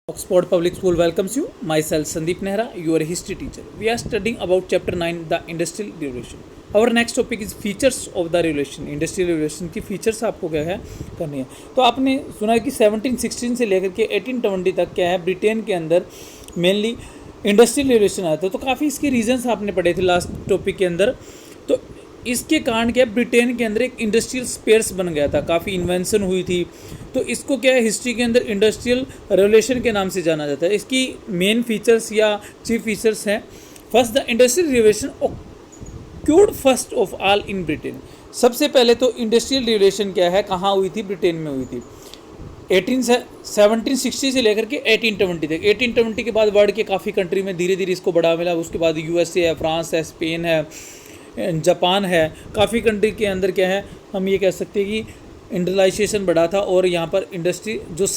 Oxford Public School welcomes you. Myself Sandeep Nehra, your history teacher. We are studying about chapter 9, the Industrial Revolution. Our next topic is features of the revolution. Industrial revolution की features आपको क्या है करनी है। तो आपने सुना है कि 1716 से लेकर के 1820 तक क्या है ब्रिटेन के अंदर मेनली इंडस्ट्रियल रेवोल्यूशन आया था। तो काफ़ी इसके रीजंस आपने पढ़े थे लास्ट टॉपिक के अंदर। तो इसके कारण क्या ब्रिटेन के अंदर एक इंडस्ट्रियल स्पेयर्स बन गया था, काफ़ी इन्वेंशन हुई थी। तो इसको क्या है हिस्ट्री के अंदर इंडस्ट्रियल रेवोल्यूशन के नाम से जाना जाता है। इसकी मेन फीचर्स या चीफ फीचर्स हैं। First, the industrial revolution occurred first of all in Britain. सबसे पहले तो इंडस्ट्रियल रेवोल्यूशन क्या है, कहाँ हुई थी, ब्रिटेन में हुई थी 1760 से लेकर के 1820 तक। 1820 के बाद वर्ल्ड के काफ़ी कंट्री में धीरे धीरे इसको बढ़ावा मिला। उसके बाद यूएसए है, फ्रांस है, स्पेन है, जापान है, काफ़ी कंट्री के अंदर क्या है हम ये कह सकते हैं कि इंडस्ट्रियलाइजेशन बढ़ा था। और यहाँ पर इंडस्ट्री जो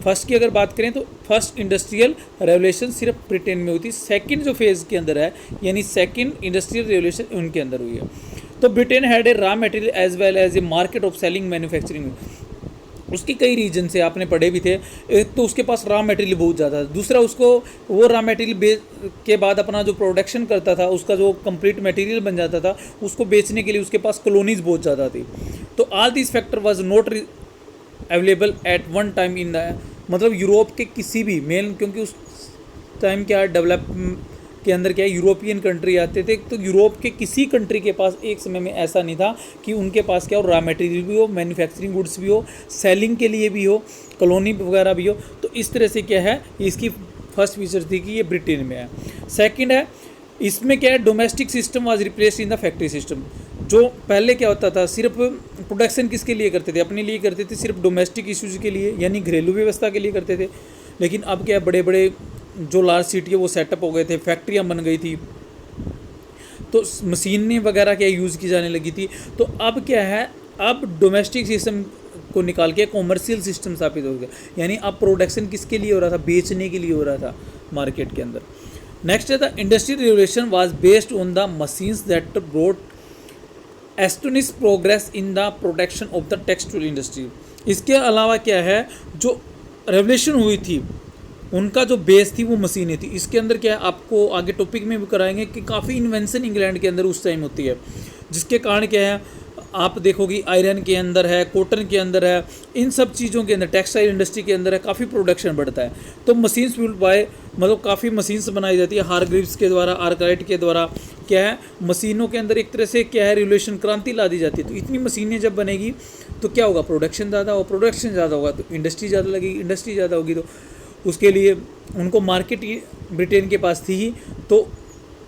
फर्स्ट की अगर बात करें तो फर्स्ट इंडस्ट्रियल रेवोल्यूशन सिर्फ ब्रिटेन में हुई थी। सेकंड जो फेज़ के अंदर है यानी सेकंड इंडस्ट्रियल रेवोल्यूशन उनके अंदर हुई है। तो Britain had a raw material as well as a market of selling manufacturing. उसकी कई रीजन से आपने पढ़े भी थे। एक तो उसके पास रॉ मटेरियल बहुत ज़्यादा था, दूसरा उसको वो रॉ मटेरियल के बाद अपना जो प्रोडक्शन करता था उसका जो कंप्लीट मटेरियल बन जाता था उसको बेचने के लिए उसके पास कॉलोनीज बहुत ज़्यादा थी। तो all this factor was not available at one time in the मतलब यूरोप के किसी भी मेन, क्योंकि उस टाइम क्या डेवलप के अंदर क्या यूरोपियन कंट्री आते थे। तो यूरोप के किसी कंट्री के पास एक समय में ऐसा नहीं था कि उनके पास क्या हो रॉ मटेरियल भी हो, मैन्युफैक्चरिंग गुड्स भी हो, सेलिंग के लिए भी हो, कॉलोनी वगैरह भी हो। तो इस तरह से क्या है इसकी फर्स्ट फीचर थी कि ये ब्रिटेन में है। सेकंड है इसमें क्या है domestic system was replaced in the factory system. जो पहले क्या होता था सिर्फ प्रोडक्शन किसके लिए करते थे, अपने लिए करते थे, सिर्फ डोमेस्टिक इश्यूज़ के लिए यानी घरेलू व्यवस्था के लिए करते थे। लेकिन अब क्या है बड़े बड़े जो लार्ज सिटी है वो सेटअप हो गए थे, फैक्ट्रियाँ बन गई थी, तो मशीनें वगैरह क्या यूज़ की जाने लगी थी। तो अब क्या है अब डोमेस्टिक सिस्टम को निकाल के कॉमर्शियल सिस्टम स्थापित हो गया। यानी अब प्रोडक्शन किसके लिए हो रहा था, बेचने के लिए हो रहा था मार्केट के अंदर। नेक्स्ट है the industrial revolution was based on the machines that brought astonish progress in the production of the textile industry. इसके अलावा क्या है जो रेवोल्यूशन हुई थी उनका जो बेस थी वो मशीनें थी। इसके अंदर क्या है आपको आगे टॉपिक में भी कराएंगे कि काफ़ी इन्वेंशन इंग्लैंड के अंदर उस टाइम होती है, जिसके कारण क्या है आप देखोगे आयरन के अंदर है, कॉटन के अंदर है, इन सब चीज़ों के अंदर टेक्सटाइल इंडस्ट्री के अंदर है, काफ़ी प्रोडक्शन बढ़ता है। तो मशीन्स बिल्ड बाय मतलब काफ़ी मशीन्स बनाई जाती है हारग्रीव्स के द्वारा, आर्काइट के द्वारा। क्या है मशीनों के अंदर एक तरह से क्या है रिवोल्यूशन क्रांति ला दी जाती है। तो इतनी मशीनें जब बनेगी तो क्या होगा प्रोडक्शन ज़्यादा होगा, प्रोडक्शन ज़्यादा होगा तो इंडस्ट्री ज़्यादा लगेगी, इंडस्ट्री ज़्यादा होगी तो उसके लिए उनको मार्केट ब्रिटेन के पास थी ही। तो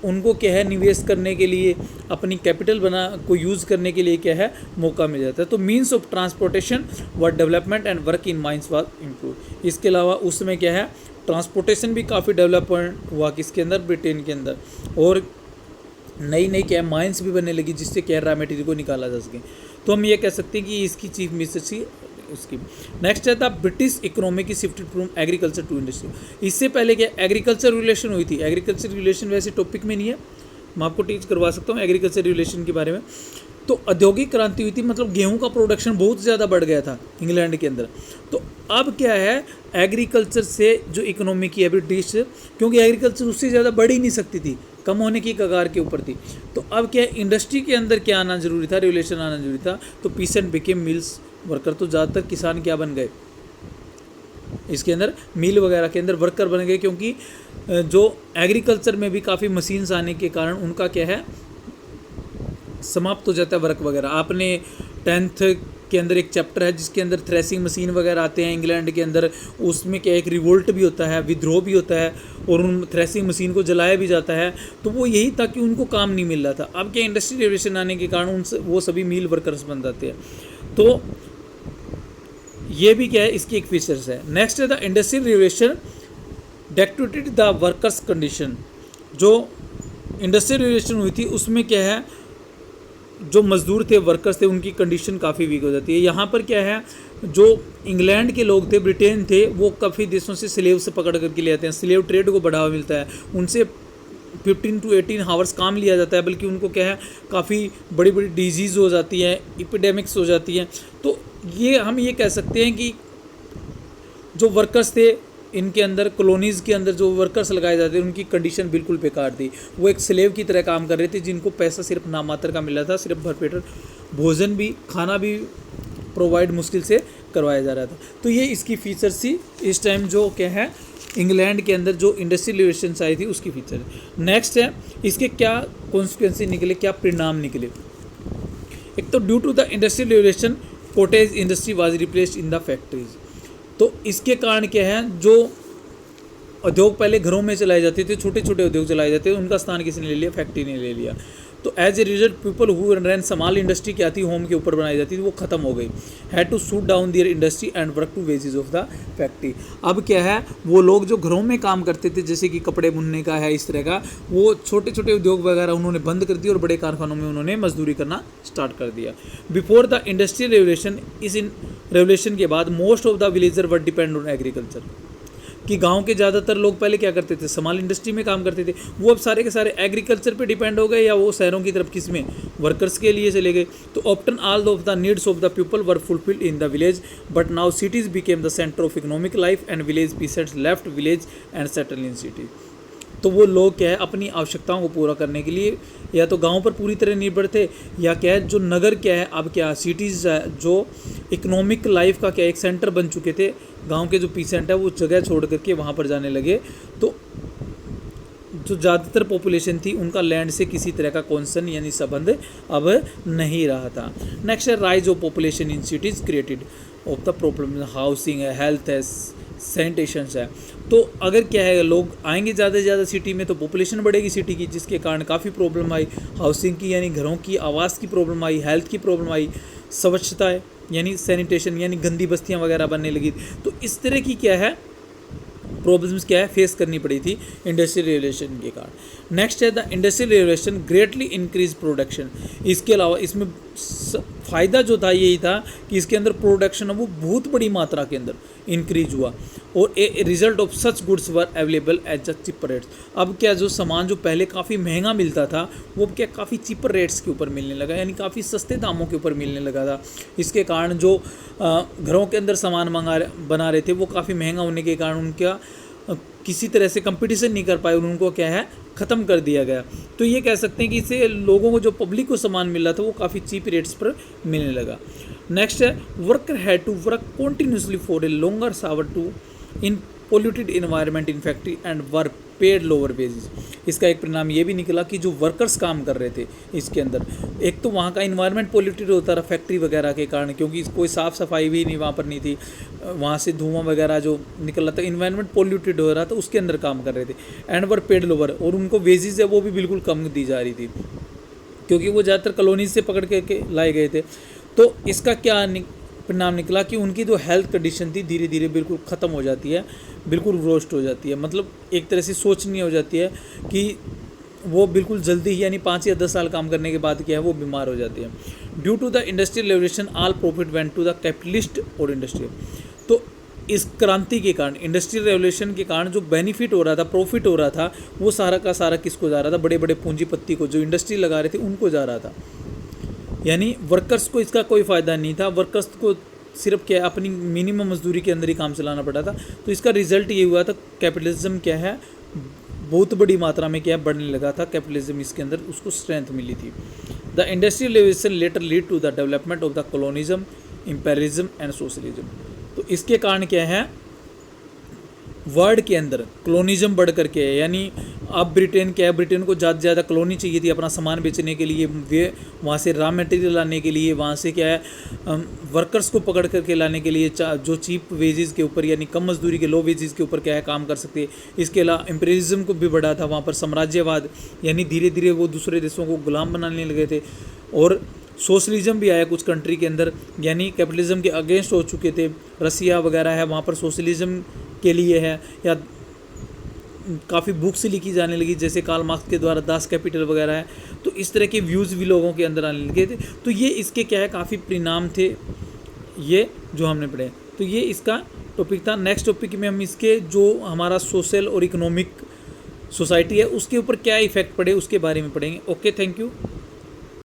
उनको क्या है निवेश करने के लिए अपनी कैपिटल को यूज़ करने के लिए क्या है मौका मिल जाता है। तो मीन्स ऑफ ट्रांसपोर्टेशन व development and work in mines was improve. इसके अलावा उसमें क्या है ट्रांसपोर्टेशन भी काफ़ी डेवलपमेंट हुआ किसके अंदर, ब्रिटेन के अंदर। और नई नई क्या है माइंस भी बनने लगी जिससे क्या रॉ मटेरियल को निकाला जा सके। तो हम ये कह सकते हैं कि इसकी चीफ मिसेज थी उसकी। नेक्स्ट है था ब्रिटिश इकोनॉमी की shifted from agriculture to industry. इससे पहले क्या एग्रीकल्चर रिवोल्यूशन हुई थी। एग्रीकल्चर रिवोल्यूशन वैसे टॉपिक में नहीं है, मैं आपको टीच करवा सकता हूँ एग्रीकल्चर रिवोल्यूशन के बारे में। तो औद्योगिक क्रांति हुई थी, मतलब गेहूं का प्रोडक्शन बहुत ज़्यादा बढ़ गया था इंग्लैंड के अंदर। तो अब क्या है एग्रीकल्चर से जो इकोनॉमी की है ब्रिटिश, क्योंकि एग्रीकल्चर उससे ज़्यादा बढ़ ही नहीं सकती थी, कम होने की कगार के ऊपर थी। तो अब क्या इंडस्ट्री के अंदर क्या आना जरूरी था, रिवोल्यूशन आना जरूरी था। तो पीसेंट बिकेम मिल्स वर्कर। तो ज़्यादातर किसान क्या बन गए इसके अंदर मिल वगैरह के अंदर वर्कर बन गए, क्योंकि जो एग्रीकल्चर में भी काफ़ी मशीन्स आने के कारण उनका क्या है समाप्त हो जाता है वर्क वगैरह। आपने 10th के अंदर एक चैप्टर है जिसके अंदर थ्रेसिंग मशीन वगैरह आते हैं इंग्लैंड के अंदर। उसमें क्या एक रिवोल्ट भी होता है, विद्रोह भी होता है और उन थ्रेसिंग मशीन को जलाया भी जाता है। तो वो यही था कि उनको काम नहीं मिल रहा था। अब क्या इंडस्ट्री रेवोल्यूशन आने के कारण उनसे वो सभी मिल वर्कर्स बन जाते हैं। तो ये भी क्या है इसकी एक फीचर्स है। नेक्स्ट है the industrial revolution dictated the workers condition. जो इंडस्ट्रियल रिवोल्यूशन हुई थी उसमें क्या है जो मजदूर थे, वर्कर्स थे, उनकी कंडीशन काफ़ी वीक हो जाती है। यहाँ पर क्या है जो इंग्लैंड के लोग थे, ब्रिटेन थे, वो काफ़ी देशों से स्लेव से पकड़ करके ले आते हैं, स्लेव ट्रेड को बढ़ावा मिलता है, उनसे 15 to 18 हावर्स काम लिया जाता है, बल्कि उनको क्या है काफ़ी बड़ी बड़ी डिजीज़ हो जाती है, एपिडेमिक्स हो जाती हैं। तो ये हम ये कह सकते हैं कि जो वर्कर्स थे इनके अंदर कॉलोनीज़ के अंदर जो वर्कर्स लगाए जाते थे उनकी कंडीशन बिल्कुल बेकार थी। वो एक स्लेव की तरह काम कर रहे थे, जिनको पैसा सिर्फ नामात्र का मिल रहा था, सिर्फ भरपेट भोजन भी, खाना भी प्रोवाइड मुश्किल से करवाया जा रहा था। तो ये इसकी फीचर्स थी इस टाइम जो क्या है इंग्लैंड के अंदर जो इंडस्ट्रियल रिवोल्यूशन आई थी उसकी फीचर है। नेक्स्ट है इसके क्या कॉन्सिक्वेंसेस निकले, क्या परिणाम निकले। एक तो due to the industrial revolution cottage industry was replaced in the factories. तो इसके कारण क्या है, जो उद्योग पहले घरों में चलाए जाते थे, छोटे छोटे उद्योग चलाए जाते थे, उनका स्थान किसने ले लिया, फैक्ट्री ने ले लिया। तो as a result people who run small industry क्या थी, होम के ऊपर बनाई जाती थी, वो खत्म हो गई। Had to shoot down their industry and work to wages of the factory. अब क्या है, वो लोग जो घरों में काम करते थे, जैसे कि कपड़े बुनने का है, इस तरह का, वो छोटे छोटे उद्योग वगैरह उन्होंने बंद कर दिए और बड़े कारखानों में उन्होंने मजदूरी करना स्टार्ट कर दिया। बिफोर द इंडस्ट्रियल रेवोल्यूशन, इस रेवोल्यूशन के बाद most of the villager were depend on agriculture, कि गांव के ज़्यादातर लोग पहले क्या करते थे, स्मॉल इंडस्ट्री में काम करते थे, वो अब सारे के सारे एग्रीकल्चर पे डिपेंड हो गए, या वो शहरों की तरफ किस में, वर्कर्स के लिए चले गए। तो often all of the needs of the people were fulfilled in the village, but now cities became the centre of economic life and village peasants left village and settle in city. तो वो लोग क्या है अपनी आवश्यकताओं को पूरा करने के लिए या तो गांव पर पूरी तरह निर्भर थे, या क्या है जो नगर क्या है अब क्या सिटीज़ जो इकोनॉमिक लाइफ का क्या एक सेंटर बन चुके थे, गांव के जो पीसेंट है वो जगह छोड़ करके वहाँ पर जाने लगे। तो जो ज़्यादातर पॉपुलेशन थी उनका लैंड से किसी तरह का कॉन्सर्न यानी संबंध अब नहीं रहा था। नेक्स्ट है rise of population in cities created of the problem, housing है, हेल्थ है, सैनिटेशन है। तो अगर क्या है लोग आएंगे ज़्यादा से ज़्यादा सिटी में तो पॉपुलेशन बढ़ेगी सिटी की, जिसके कारण काफ़ी प्रॉब्लम आई, हाउसिंग की यानी घरों की, आवास की प्रॉब्लम आई, हेल्थ की प्रॉब्लम आई, स्वच्छता है यानी सैनिटेशन यानी गंदी बस्तियाँ वगैरह बनने लगी। तो इस तरह की क्या है प्रॉब्लम्स क्या है फेस करनी पड़ी थी इंडस्ट्रियल रेवोल्यूशन के कारण। नेक्स्ट है the industrial revolution greatly increase production. इसके अलावा इसमें फ़ायदा जो था यही था कि इसके अंदर प्रोडक्शन है वो बहुत बड़ी मात्रा के अंदर इंक्रीज हुआ, और a result of such goods were available at the cheaper rates. अब क्या जो सामान जो पहले काफ़ी महंगा मिलता था वो क्या काफ़ी चीपर रेट्स के ऊपर मिलने लगा, यानी काफ़ी सस्ते दामों के ऊपर मिलने लगा था। इसके कारण जो घरों के अंदर सामान बना रहे थे वो काफ़ी महंगा होने के कारण उनका किसी तरह से कंपटीशन नहीं कर पाए, उनको क्या है ख़त्म कर दिया गया। तो ये कह सकते हैं कि इससे लोगों को जो पब्लिक को सामान मिल रहा था वो काफ़ी चीप रेट्स पर मिलने लगा। नेक्स्ट है worker had to work continuously for a longer hour to in polluted environment in factory and were paid lower wages. इसका एक परिणाम ये भी निकला कि जो वर्कर्स काम कर रहे थे इसके अंदर, एक तो वहाँ का इन्वायरमेंट पोल्यूटेड होता रहा फैक्ट्री वगैरह के कारण, क्योंकि कोई साफ़ सफाई भी नहीं वहाँ पर नहीं थी, वहाँ से धुआं वगैरह जो निकल रहा था, इन्वायरमेंट पोल्यूटेड हो रहा था, उसके अंदर काम कर रहे थे। एंड वर पेड लोअर, और उनको वेजेस है वो भी बिल्कुल कम दी जा रही थी, क्योंकि वो ज़्यादातर कॉलोनीज से पकड़ के लाए गए थे। तो इसका क्या परिणाम निकला कि उनकी जो हेल्थ कंडीशन थी धीरे धीरे बिल्कुल ख़त्म हो जाती है, बिल्कुल रोस्ट हो जाती है, मतलब एक तरह से सोचनी हो जाती है कि वो बिल्कुल जल्दी ही यानी 5 या 10 साल काम करने के बाद क्या है वो बीमार हो जाती है। Due to the industrial revolution all profit went to the capitalist और इंडस्ट्रियल। तो इस क्रांति के कारण, इंडस्ट्रियल रेवोल्यूशन के कारण जो बेनिफिट हो रहा था, प्रॉफिट हो रहा था, वो सारा का सारा किसको जा रहा था, बड़े बड़े पूंजीपति को, जो इंडस्ट्री लगा रहे थे उनको जा रहा था, यानी वर्कर्स को इसका कोई फ़ायदा नहीं था। वर्कर्स को सिर्फ क्या अपनी मिनिमम मजदूरी के अंदर ही काम चलाना पड़ा था। तो इसका रिजल्ट ये हुआ था कैपिटलिज्म क्या है बहुत बड़ी मात्रा में क्या बढ़ने लगा था, कैपिटलिज्म इसके अंदर उसको स्ट्रेंथ मिली थी। The industrial revolution later lead to the development of the colonialism, imperialism and socialism. तो इसके कारण क्या है वर्ल्ड के अंदर कॉलोनिज्म बढ़ करके है, यानी अब ब्रिटेन क्या है, ब्रिटेन को ज़्यादा से ज़्यादा कॉलोनी चाहिए थी अपना सामान बेचने के लिए, वे वहाँ से रॉ मटेरियल लाने के लिए, वहाँ से क्या है वर्कर्स को पकड़ करके लाने के लिए, जो चीप वेजेस के ऊपर यानी कम मजदूरी के लो वेजेस के ऊपर क्या है काम कर सकते हैं। इसके अलावा इम्पेरियलिज्म को भी बढ़ा था वहाँ पर, साम्राज्यवाद यानी धीरे धीरे वो दूसरे देशों को गुलाम बनाने लगे थे, और सोशलिज्म भी आया कुछ कंट्री के अंदर, यानी कैपिटलिज्म के अगेंस्ट हो चुके थे। रसिया वगैरह है वहाँ पर सोशलिज्म के लिए है, या काफ़ी बुक्स लिखी जाने लगी जैसे कार्ल मार्क्स के द्वारा दास कैपिटल वगैरह है। तो इस तरह के व्यूज़ भी लोगों के अंदर आने लगे थे। तो ये इसके क्या है काफ़ी परिणाम थे ये जो हमने पढ़े। तो ये इसका टॉपिक था। नेक्स्ट टॉपिक में हम इसके जो हमारा सोशल और इकोनॉमिक सोसाइटी है उसके ऊपर क्या इफ़ेक्ट पड़े उसके बारे में पढ़ेंगे। Okay, thank you.